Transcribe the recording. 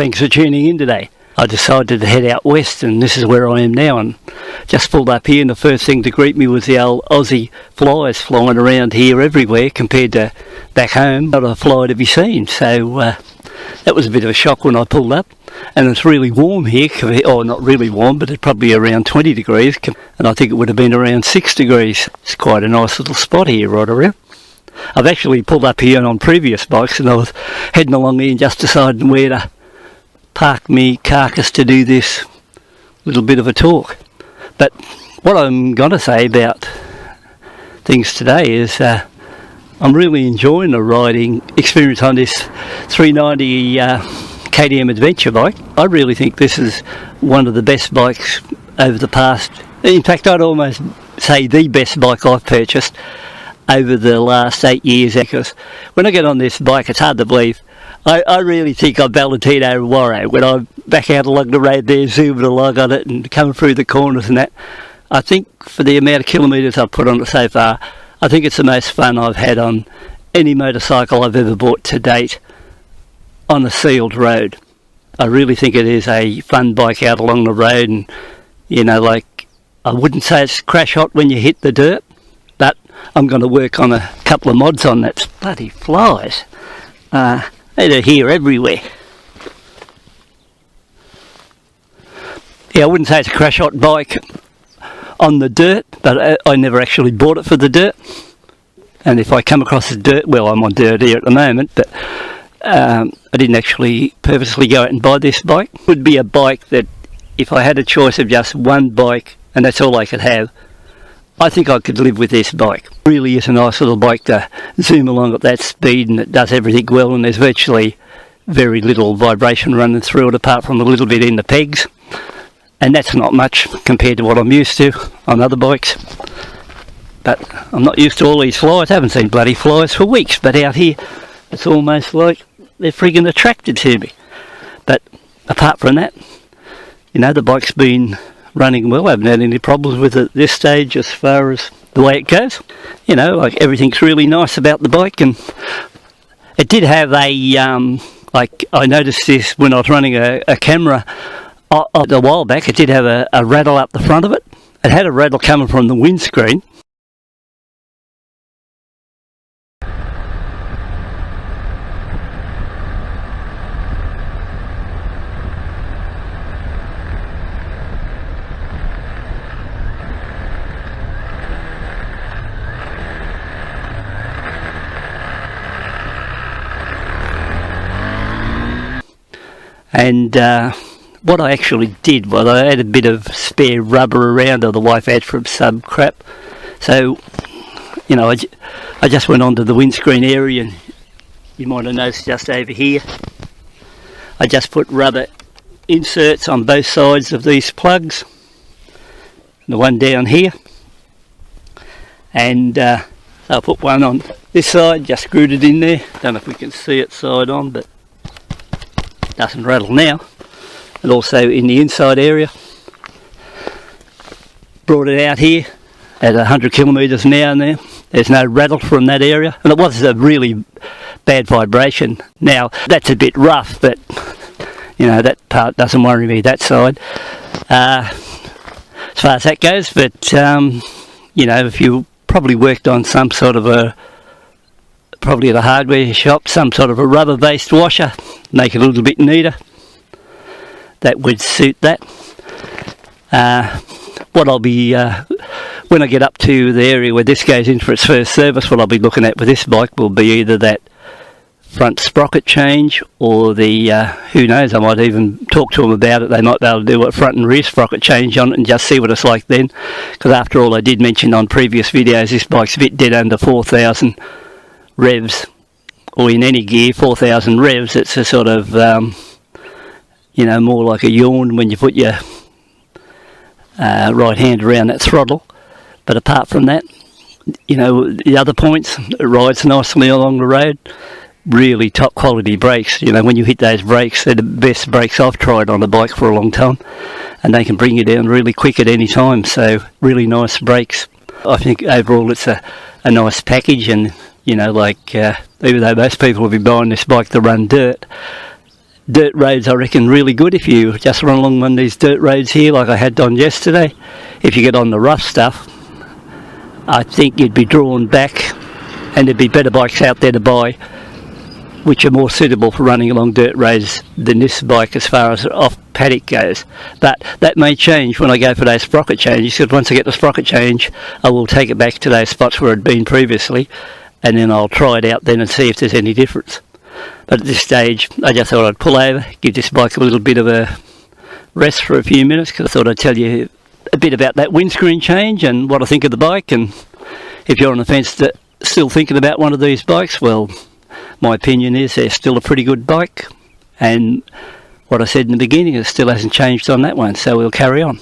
thanks for tuning in today. I decided to head out west, and this is where I am now, and just pulled up here, and the first thing to greet me was the old Aussie flies flying around here everywhere compared to back home. Not a fly to be seen, so that was a bit of a shock when I pulled up. And it's really warm here, not really warm, but it's probably around 20 degrees, and I think it would have been around 6 degrees. It's quite a nice little spot here right around. I've actually pulled up here on previous bikes, and I was heading along here and just deciding where to park me carcass to do this little bit of a talk. But what I'm going to say about things today is I'm really enjoying the riding experience on this 390 KTM adventure bike. I really think this is one of the best bikes over the past, in fact I'd almost say the best bike I've purchased over the last 8 years, because when I get on this bike it's hard to believe. I really think I'm Valentino Warro when I'm back out along the road there, zooming along on it and coming through the corners and that. I think for the amount of kilometres I've put on it so far, I think it's the most fun I've had on any motorcycle I've ever bought to date on a sealed road. I really think it is a fun bike out along the road, and like, I wouldn't say it's crash hot when you hit the dirt, but I'm going to work on a couple of mods on that. Bloody flies. They're here everywhere. Yeah, I wouldn't say it's a crash hot bike on the dirt, but I never actually bought it for the dirt. And if I come across the dirt, well, I'm on dirt here at the moment, but I didn't actually purposely go out and buy this bike. It would be a bike that, if I had a choice of just one bike and that's all I could have, I think I could live with this bike. It really is a nice little bike to zoom along at that speed, and it does everything well, and there's virtually very little vibration running through it apart from a little bit in the pegs, and that's not much compared to what I'm used to on other bikes. But I'm not used to all these flies. I haven't seen bloody flies for weeks, but out here it's almost like they're friggin' attracted to me. But apart from that, the bike's been running well. I haven't had any problems with it at this stage as far as the way it goes. Like, everything's really nice about the bike, and it did have a like, I noticed this when I was running a camera a while back. It did have a rattle up the front of it. It had a rattle coming from the windscreen. And what I actually did was I had a bit of spare rubber around, or the wife had from some crap. So, I just went onto the windscreen area, and you might have noticed just over here, I just put rubber inserts on both sides of these plugs. The one down here. And I'll put one on this side, just screwed it in there. Don't know if we can see it side on, but doesn't rattle now. And also in the inside area, brought it out here at 100 kilometres an hour now. There's no rattle from that area, and it was a really bad vibration. Now that's a bit rough, but that part doesn't worry me, that side, as far as that goes. But if you probably worked on some sort of probably at a hardware shop, some sort of a rubber based washer, make it a little bit neater, that would suit that. What I'll be when I get up to the area where this goes in for its first service, what I'll be looking at with this bike will be either that front sprocket change, or the who knows, I might even talk to them about it. They might be able to do a front and rear sprocket change on it and just see what it's like then, because after all, I did mention on previous videos this bike's a bit dead under 4,000 revs, or in any gear 4,000 revs. It's a sort of more like a yawn when you put your right hand around that throttle. But apart from that, the other points, it rides nicely along the road. Really top quality brakes. When you hit those brakes, they're the best brakes I've tried on a bike for a long time, and they can bring you down really quick at any time. So really nice brakes. I think overall it's a nice package, and even though most people will be buying this bike to run dirt, dirt roads, I reckon, really good if you just run along one of these dirt roads here like I had done yesterday. If you get on the rough stuff, I think you'd be drawn back, and there'd be better bikes out there to buy which are more suitable for running along dirt roads than this bike as far as off paddock goes. But that may change when I go for those sprocket changes, because once I get the sprocket change I will take it back to those spots where it had been previously, and then I'll try it out then and see if there's any difference. But at this stage I just thought I'd pull over, give this bike a little bit of a rest for a few minutes, because I thought I'd tell you a bit about that windscreen change and what I think of the bike. And if you're on the fence still thinking about one of these bikes, well, my opinion is they're still a pretty good bike, and what I said in the beginning, it still hasn't changed on that one, so we'll carry on.